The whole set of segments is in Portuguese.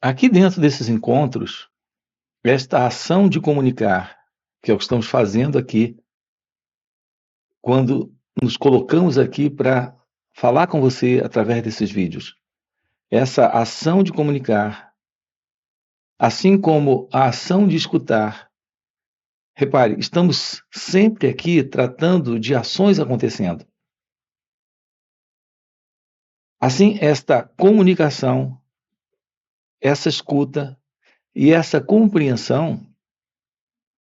Aqui dentro desses encontros, esta ação de comunicar, que é o que estamos fazendo aqui, quando nos colocamos aqui para falar com você através desses vídeos. Essa ação de comunicar, assim como a ação de escutar. Repare, estamos sempre aqui tratando de ações acontecendo. Assim, esta comunicação, essa escuta e essa compreensão,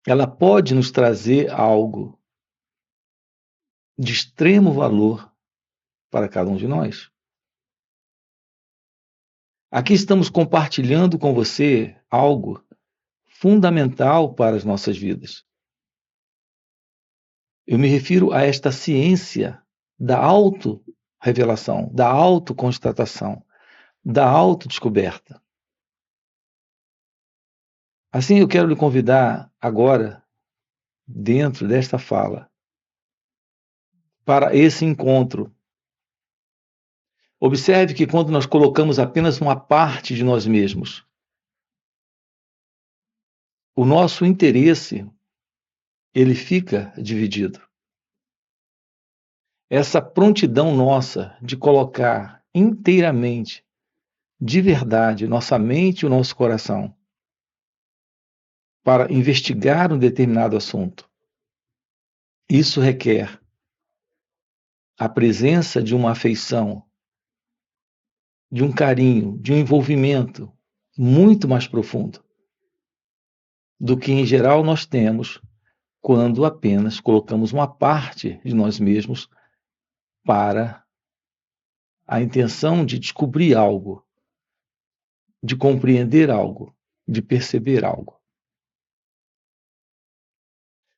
ela pode nos trazer algo de extremo valor para cada um de nós. Aqui estamos compartilhando com você algo fundamental para as nossas vidas. Eu me refiro a esta ciência da auto-revelação, da autoconstatação, da autodescoberta. Assim, eu quero lhe convidar agora, dentro desta fala, para esse encontro. Observe que quando nós colocamos apenas uma parte de nós mesmos, o nosso interesse, ele fica dividido. Essa prontidão nossa de colocar inteiramente, de verdade, nossa mente e o nosso coração para investigar um determinado assunto, isso requer a presença de uma afeição, de um carinho, de um envolvimento muito mais profundo do que, em geral, nós temos quando apenas colocamos uma parte de nós mesmos para a intenção de descobrir algo, de compreender algo, de perceber algo.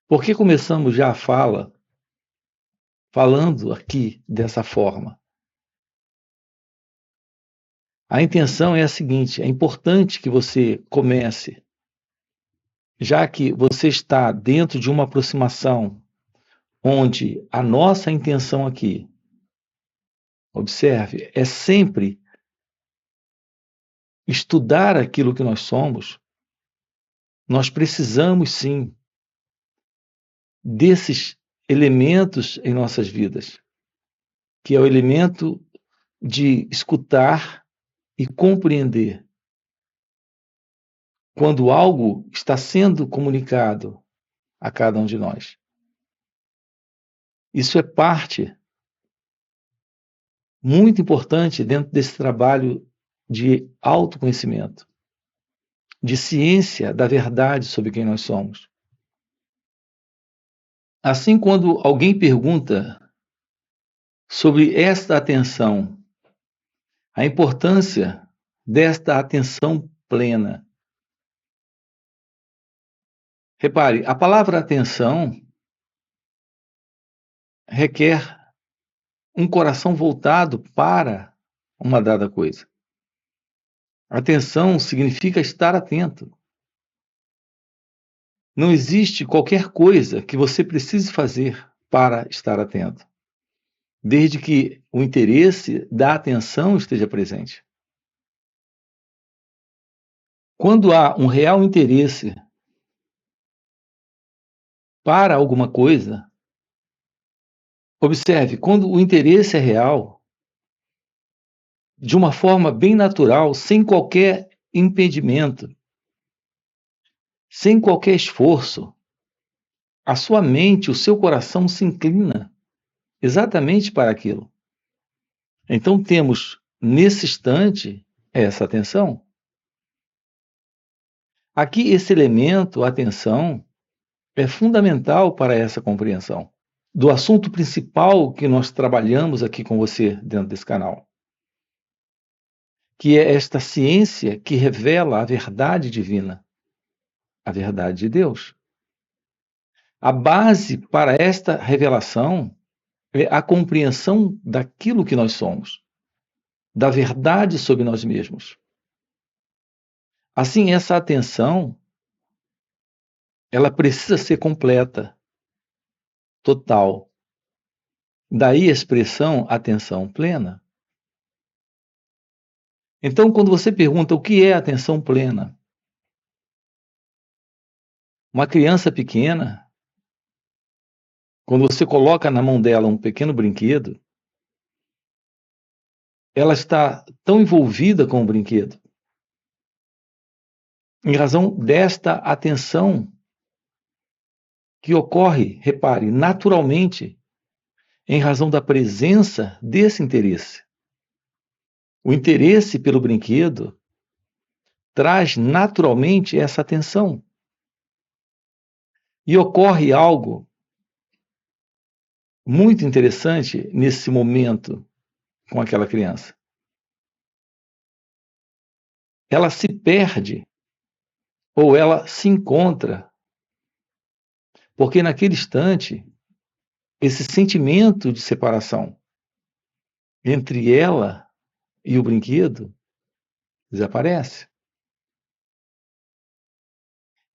Por que começamos já a fala falando aqui dessa forma? A intenção é a seguinte: é importante que você comece, já que você está dentro de uma aproximação onde a nossa intenção aqui, observe, é sempre estudar aquilo que nós somos. Nós precisamos sim desses elementos em nossas vidas, que é o elemento de escutar e compreender quando algo está sendo comunicado a cada um de nós. Isso é parte muito importante dentro desse trabalho de autoconhecimento, de ciência da verdade sobre quem nós somos. Assim, quando alguém pergunta sobre esta atenção, a importância desta atenção plena. Repare, a palavra atenção requer um coração voltado para uma dada coisa. Atenção significa estar atento. Não existe qualquer coisa que você precise fazer para estar atento, desde que o interesse da atenção esteja presente. Quando há um real interesse para alguma coisa, observe, quando o interesse é real, de uma forma bem natural, sem qualquer impedimento, sem qualquer esforço, a sua mente, o seu coração se inclina exatamente para aquilo. Então temos, nesse instante, essa atenção. Aqui, esse elemento, a atenção, é fundamental para essa compreensão do assunto principal que nós trabalhamos aqui com você dentro desse canal, que é esta ciência que revela a verdade divina, a verdade de Deus. A base para esta revelação é a compreensão daquilo que nós somos, da verdade sobre nós mesmos. Assim, essa atenção, ela precisa ser completa, total. Daí a expressão atenção plena. Então, quando você pergunta o que é atenção plena, uma criança pequena, quando você coloca na mão dela um pequeno brinquedo, ela está tão envolvida com o brinquedo, em razão desta atenção que ocorre, repare, naturalmente, em razão da presença desse interesse. O interesse pelo brinquedo traz naturalmente essa atenção. E ocorre algo muito interessante nesse momento com aquela criança. Ela se perde ou ela se encontra, porque naquele instante, esse sentimento de separação entre ela e o brinquedo desaparece.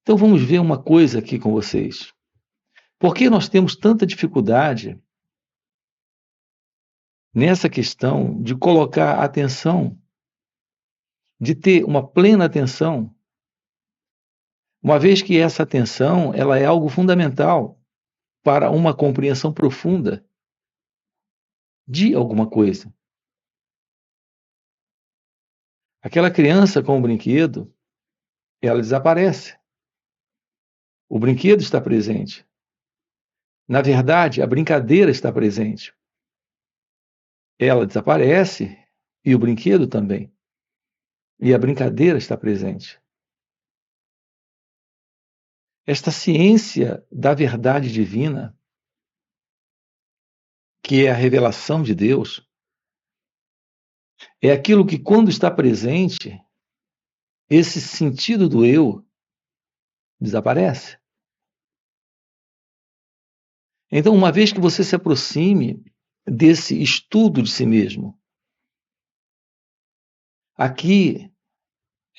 Então vamos ver uma coisa aqui com vocês. Por que nós temos tanta dificuldade nessa questão de colocar atenção, de ter uma plena atenção, uma vez que essa atenção ela é algo fundamental para uma compreensão profunda de alguma coisa. Aquela criança com o brinquedo, ela desaparece. O brinquedo está presente. Na verdade, a brincadeira está presente. Ela desaparece e o brinquedo também. E a brincadeira está presente. Esta ciência da verdade divina, que é a revelação de Deus, é aquilo que, quando está presente, esse sentido do eu desaparece. Então, uma vez que você se aproxime desse estudo de si mesmo, aqui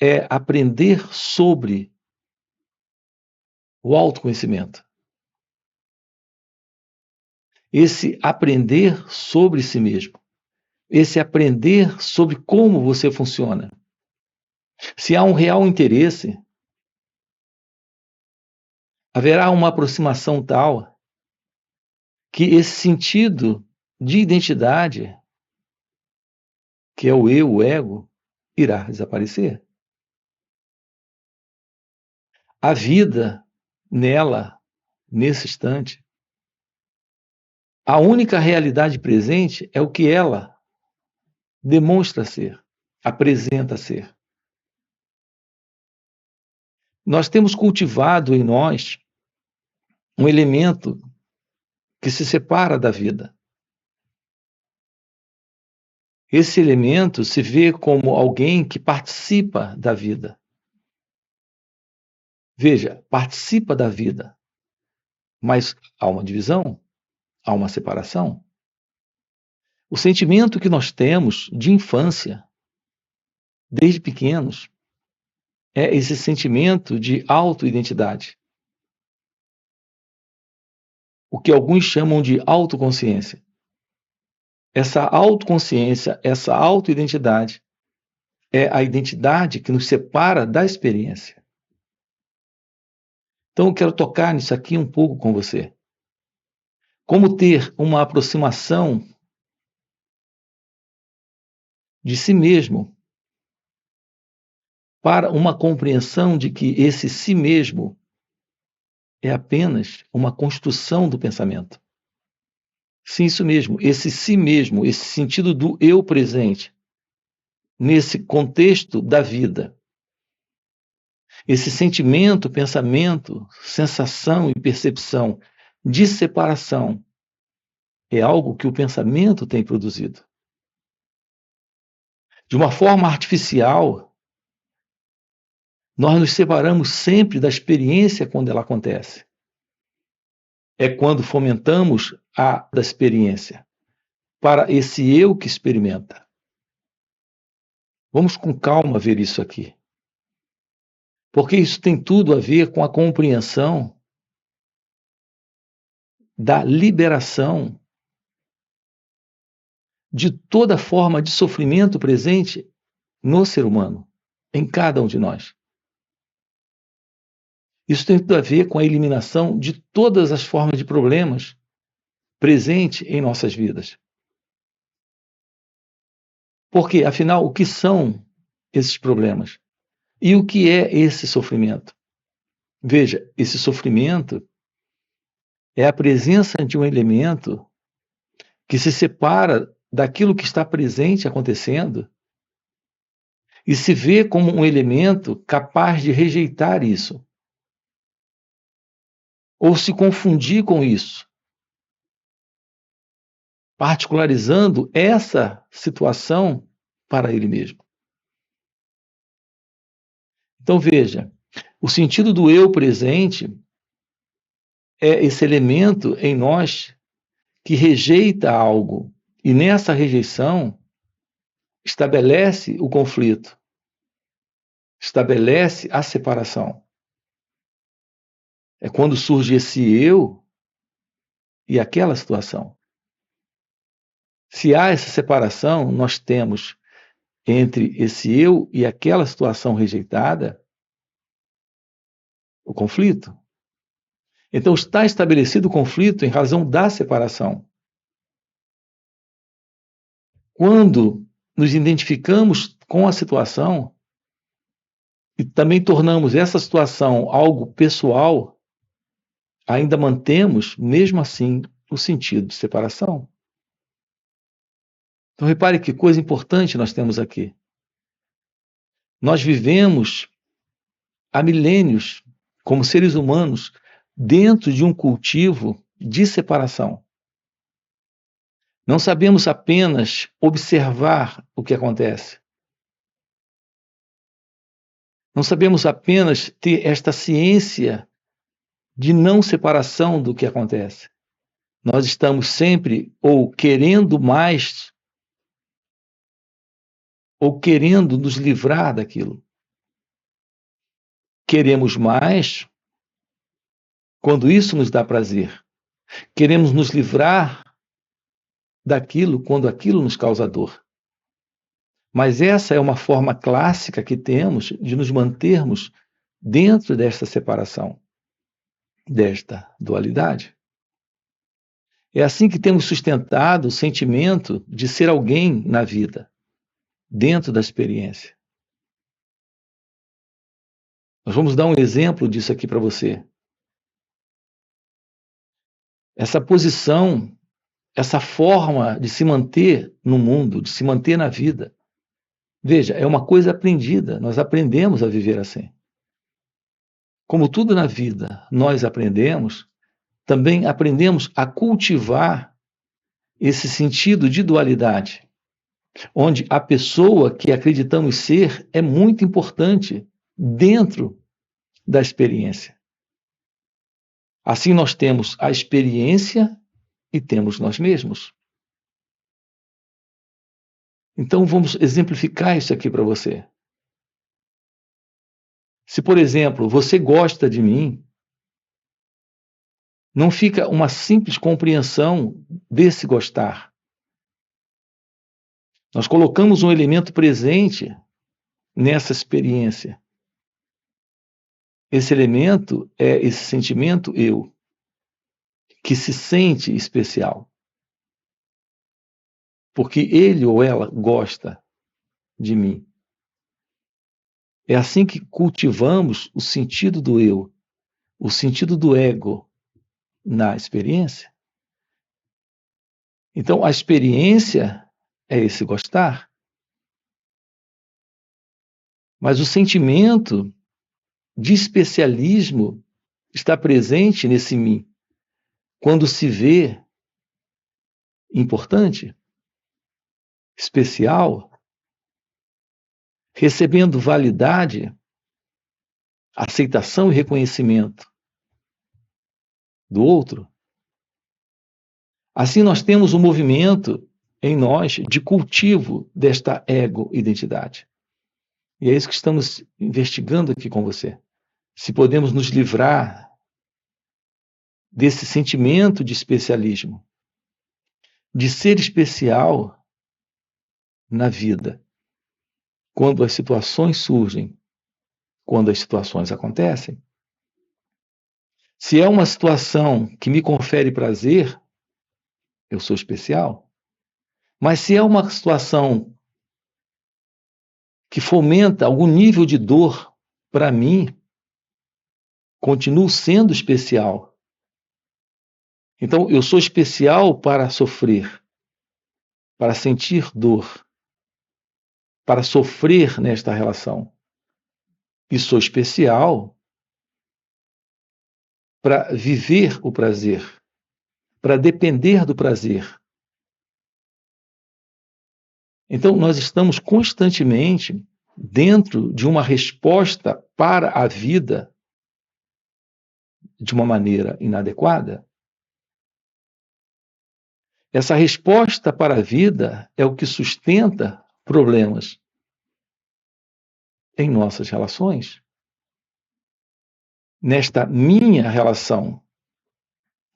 é aprender sobre o autoconhecimento. Esse aprender sobre si mesmo. Esse aprender sobre como você funciona. Se há um real interesse, haverá uma aproximação tal que esse sentido de identidade, que é o eu, o ego, irá desaparecer. A vida nela, nesse instante, a única realidade presente é o que ela demonstra ser, apresenta ser. Nós temos cultivado em nós um elemento que se separa da vida. Esse elemento se vê como alguém que participa da vida. Veja, participa da vida, mas há uma divisão, há uma separação. O sentimento que nós temos de infância, desde pequenos, é esse sentimento de autoidentidade. O que alguns chamam de autoconsciência. Essa autoconsciência, essa autoidentidade, é a identidade que nos separa da experiência. Então, eu quero tocar nisso aqui um pouco com você. Como ter uma aproximação de si mesmo para uma compreensão de que esse si mesmo é apenas uma construção do pensamento. Sim, isso mesmo, esse si mesmo, esse sentido do eu presente, nesse contexto da vida. Esse sentimento, pensamento, sensação e percepção de separação é algo que o pensamento tem produzido. De uma forma artificial, nós nos separamos sempre da experiência quando ela acontece. É quando fomentamos a da experiência para esse eu que experimenta. Vamos com calma ver isso aqui. Porque isso tem tudo a ver com a compreensão da liberação de toda forma de sofrimento presente no ser humano, em cada um de nós. Isso tem tudo a ver com a eliminação de todas as formas de problemas presentes em nossas vidas. Porque, afinal, o que são esses problemas? E o que é esse sofrimento? Veja, esse sofrimento é a presença de um elemento que se separa daquilo que está presente acontecendo e se vê como um elemento capaz de rejeitar isso, ou se confundir com isso, particularizando essa situação para ele mesmo. Então veja, o sentido do eu presente é esse elemento em nós que rejeita algo, e nessa rejeição estabelece o conflito, estabelece a separação. É quando surge esse eu e aquela situação. Se há essa separação, nós temos entre esse eu e aquela situação rejeitada o conflito. Então está estabelecido o conflito em razão da separação. Quando nos identificamos com a situação e também tornamos essa situação algo pessoal, ainda mantemos, mesmo assim, o sentido de separação. Então, repare que coisa importante nós temos aqui. Nós vivemos há milênios, como seres humanos, dentro de um cultivo de separação. Não sabemos apenas observar o que acontece. Não sabemos apenas ter esta ciência de não separação do que acontece. Nós estamos sempre ou querendo mais ou querendo nos livrar daquilo. Queremos mais quando isso nos dá prazer. Queremos nos livrar daquilo quando aquilo nos causa dor. Mas essa é uma forma clássica que temos de nos mantermos dentro desta separação, desta dualidade. É assim que temos sustentado o sentimento de ser alguém na vida, dentro da experiência. Nós vamos dar um exemplo disso aqui para você. Essa posição, essa forma de se manter no mundo, de se manter na vida, veja, é uma coisa aprendida, nós aprendemos a viver assim. Como tudo na vida nós aprendemos, também aprendemos a cultivar esse sentido de dualidade, onde a pessoa que acreditamos ser é muito importante dentro da experiência. Assim nós temos a experiência e temos nós mesmos. Então vamos exemplificar isso aqui para você. Se, por exemplo, você gosta de mim, não fica uma simples compreensão desse gostar. Nós colocamos um elemento presente nessa experiência. Esse elemento é esse sentimento eu, que se sente especial. Porque ele ou ela gosta de mim. É assim que cultivamos o sentido do eu, o sentido do ego na experiência. Então, a experiência é esse gostar. Mas o sentimento de especialismo está presente nesse mim, quando se vê importante, especial, recebendo validade, aceitação e reconhecimento do outro. Assim nós temos um movimento em nós de cultivo desta ego-identidade. E é isso que estamos investigando aqui com você. Se podemos nos livrar desse sentimento de especialismo, de ser especial na vida, quando as situações surgem, quando as situações acontecem. Se é uma situação que me confere prazer, eu sou especial. Mas se é uma situação que fomenta algum nível de dor para mim, continuo sendo especial. Então, eu sou especial para sofrer, para sentir dor, para sofrer nesta relação. E sou especial para viver o prazer, para depender do prazer. Então, nós estamos constantemente dentro de uma resposta para a vida de uma maneira inadequada. Essa resposta para a vida é o que sustenta problemas em nossas relações. Nesta minha relação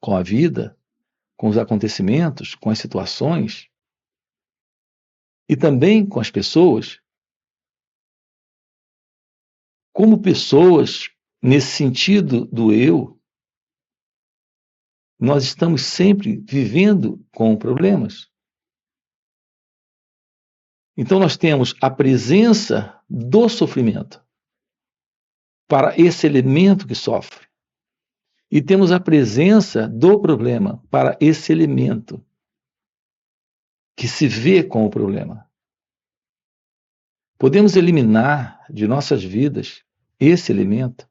com a vida, com os acontecimentos, com as situações e também com as pessoas, como pessoas, nesse sentido do eu, nós estamos sempre vivendo com problemas. Então, nós temos a presença do sofrimento para esse elemento que sofre. E temos a presença do problema para esse elemento que se vê com o problema. Podemos eliminar de nossas vidas esse elemento,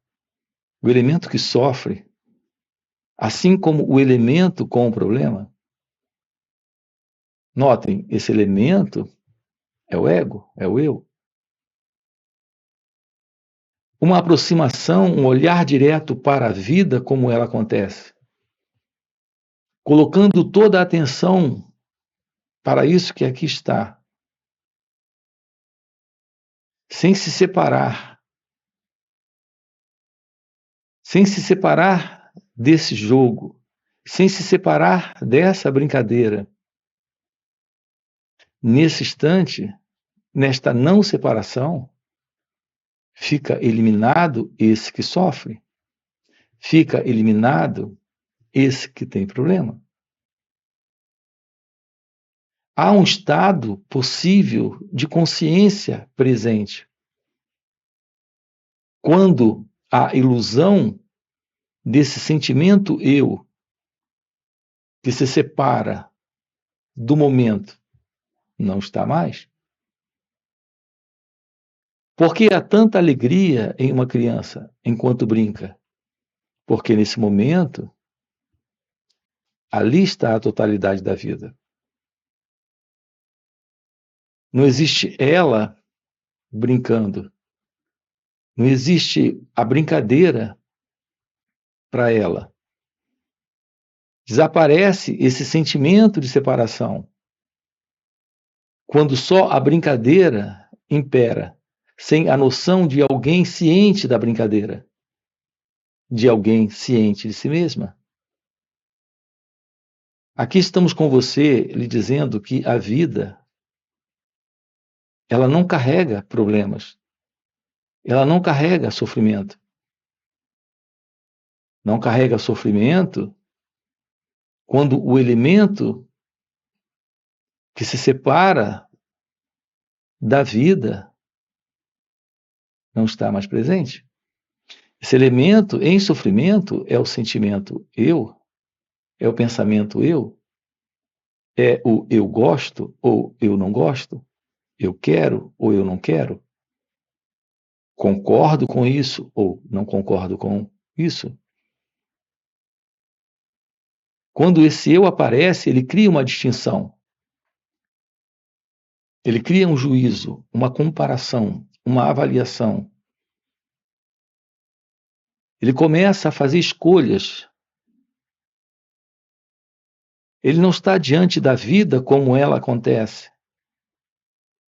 o elemento que sofre, assim como o elemento com o problema? Notem, esse elemento é o ego, é o eu. Uma aproximação, um olhar direto para a vida como ela acontece, colocando toda a atenção para isso que aqui está, sem se separar desse jogo, sem se separar dessa brincadeira. Nesse instante, nesta não separação, fica eliminado esse que sofre, fica eliminado esse que tem problema. Há um estado possível de consciência presente. Quando a ilusão desse sentimento eu, que se separa do momento, não está mais. Por que há tanta alegria em uma criança enquanto brinca? Porque nesse momento, ali está a totalidade da vida. Não existe ela brincando. Não existe a brincadeira para ela. Desaparece esse sentimento de separação. Quando só a brincadeira impera, sem a noção de alguém ciente da brincadeira, de alguém ciente de si mesma. Aqui estamos com você lhe dizendo que a vida, ela não carrega problemas, ela não carrega sofrimento. Não carrega sofrimento quando o elemento que se separa da vida não está mais presente. Esse elemento em sofrimento é o sentimento eu, é o pensamento eu, é o eu gosto ou eu não gosto, eu quero ou eu não quero, concordo com isso ou não concordo com isso. Quando esse eu aparece, ele cria uma distinção. Ele cria um juízo, uma comparação, uma avaliação. Ele começa a fazer escolhas. Ele não está diante da vida como ela acontece.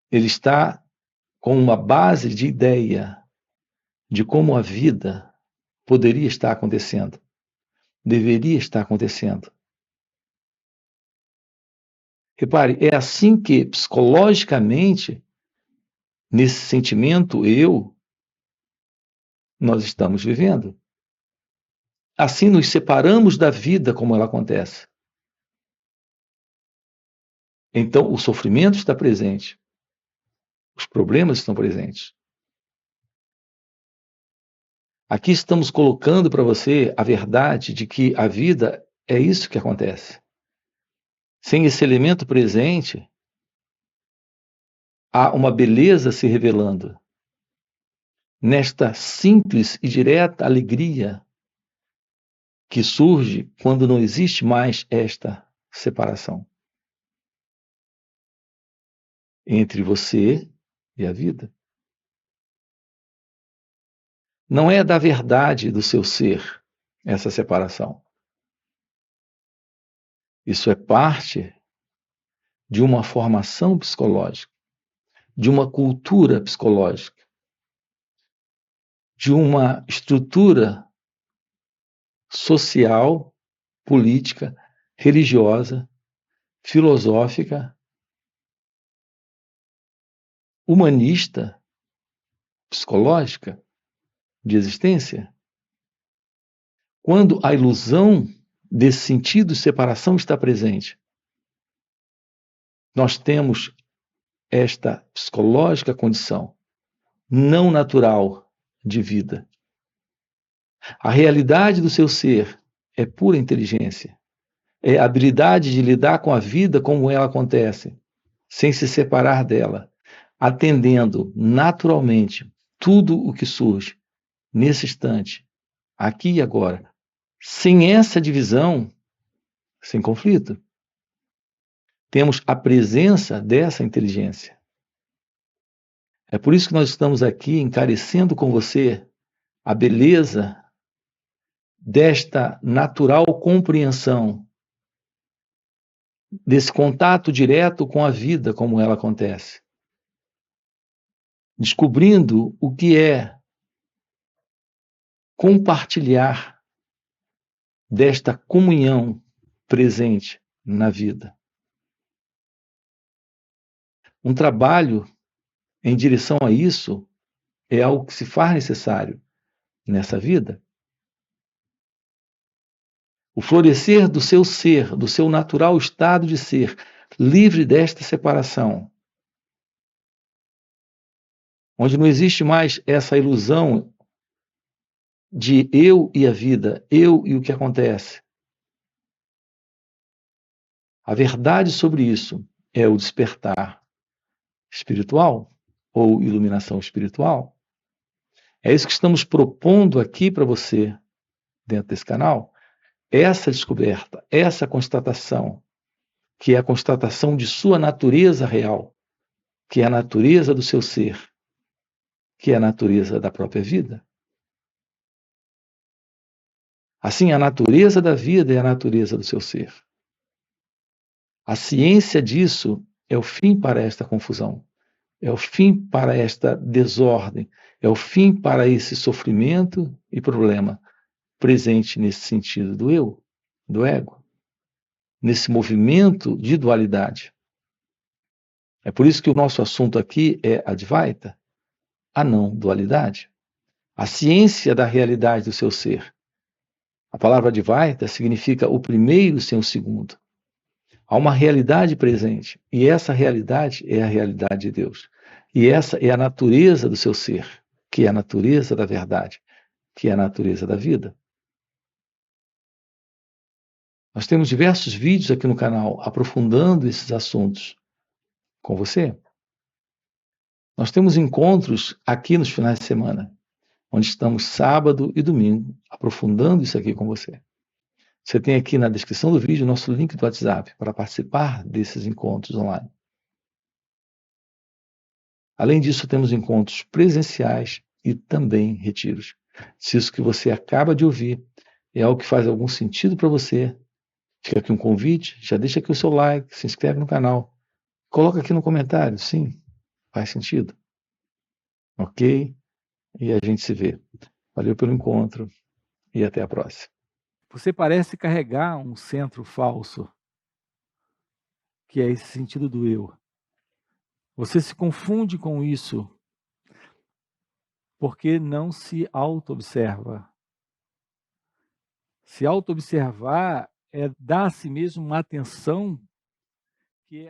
Ele está com uma base de ideia de como a vida poderia estar acontecendo, deveria estar acontecendo. Repare, é assim que, psicologicamente, Nesse sentimento eu, nós estamos vivendo. Assim nos separamos da vida como ela acontece. Então o sofrimento está presente. Os problemas estão presentes. Aqui estamos colocando para você a verdade de que a vida é isso que acontece. Sem esse elemento presente, há uma beleza se revelando. Nesta simples e direta alegria que surge quando não existe mais esta separação entre você e a vida. Não é da verdade do seu ser essa separação. Isso é parte de uma formação psicológica, de uma cultura psicológica, de uma estrutura social, política, religiosa, filosófica, humanista, psicológica, de existência. Quando a ilusão desse sentido de separação está presente, nós temos esta psicológica condição não natural de vida. A realidade do seu ser é pura inteligência, é a habilidade de lidar com a vida como ela acontece, sem se separar dela, atendendo naturalmente tudo o que surge nesse instante, aqui e agora, sem essa divisão, sem conflito. Temos a presença dessa inteligência. É por isso que nós estamos aqui encarecendo com você a beleza desta natural compreensão, desse contato direto com a vida como ela acontece. Descobrindo o que é compartilhar desta comunhão presente na vida. Um trabalho em direção a isso é algo que se faz necessário nessa vida. O florescer do seu ser, do seu natural estado de ser, livre desta separação, onde não existe mais essa ilusão de eu e a vida, eu e o que acontece. A verdade sobre isso é o despertar espiritual ou iluminação espiritual. É isso que estamos propondo aqui para você dentro desse canal. Essa descoberta, essa constatação, que é a constatação de sua natureza real, que é a natureza do seu ser, que é a natureza da própria vida. Assim, a natureza da vida é a natureza do seu ser. A ciência disso é o fim para esta confusão, é o fim para esta desordem, é o fim para esse sofrimento e problema presente nesse sentido do eu, do ego, nesse movimento de dualidade. É por isso que o nosso assunto aqui é Advaita, a não dualidade, a ciência da realidade do seu ser. A palavra Advaita significa o primeiro sem o segundo. Há uma realidade presente, e essa realidade é a realidade de Deus. E essa é a natureza do seu ser, que é a natureza da verdade, que é a natureza da vida. Nós temos diversos vídeos aqui no canal aprofundando esses assuntos com você. Nós temos encontros aqui nos finais de semana, onde estamos sábado e domingo aprofundando isso aqui com você. Você tem aqui na descrição do vídeo o nosso link do WhatsApp para participar desses encontros online. Além disso, temos encontros presenciais e também retiros. Se isso que você acaba de ouvir é algo que faz algum sentido para você, fica aqui um convite, já deixa aqui o seu like, se inscreve no canal, coloca aqui no comentário, sim, faz sentido. Ok? E a gente se vê. Valeu pelo encontro e até a próxima. Você parece carregar um centro falso, que é esse sentido do eu. Você se confunde com isso porque não se auto-observa. Se auto-observar é dar a si mesmo uma atenção que